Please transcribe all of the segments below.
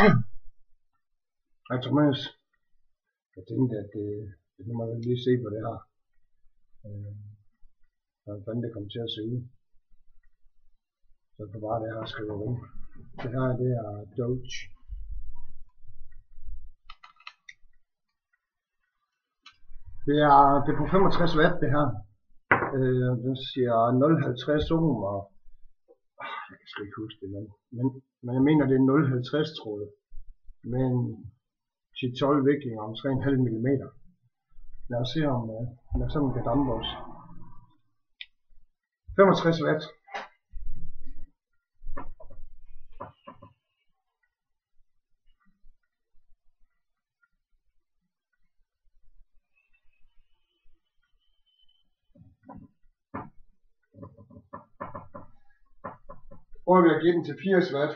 Hej Thomas, jeg tænkte, at nu må jeg lige se på det her. Hvordan fanden det kommer til at se ud. Så jeg får bare det her skriveri. Det her, det er Doge. Det er på 65 watt det her. Den siger 0,50 ohm, og jeg kan sgu ikke huske det, men jeg mener det er 0,50 tråd med en 10-12 viklinger om 3,5 mm. Lad os se om der sådan kan dampe os. 65 watt. Prøver vi at give den til 80 watt.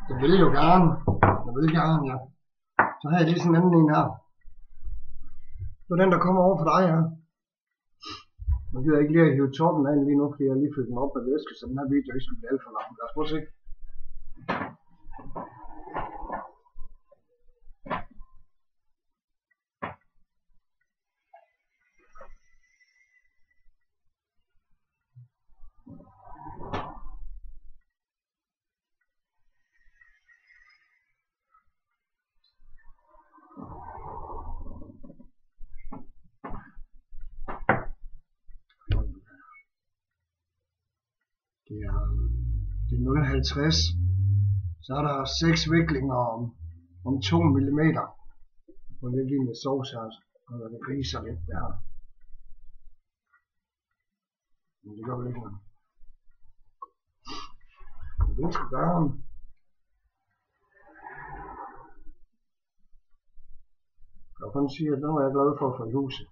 Jeg vil jo gerne, ja. Så har jeg lige sådan en anden en her. Det er den, der kommer over for dig her. Nu gider jeg ikke lige at hive toppen af lige nu, fordi jeg har lige fyldt den op med væske, så den her video ikke skulle blive alt for lang. Lad os prøve at se. Det er 0,50. Så er der 6 viklinger om 2 mm. Og det giver lidt sovs her, og det griser lidt der. Men det gør vel ikke noget. Det skal gøre. Jeg kan kun sige, at nu er jeg glad for at få i huset.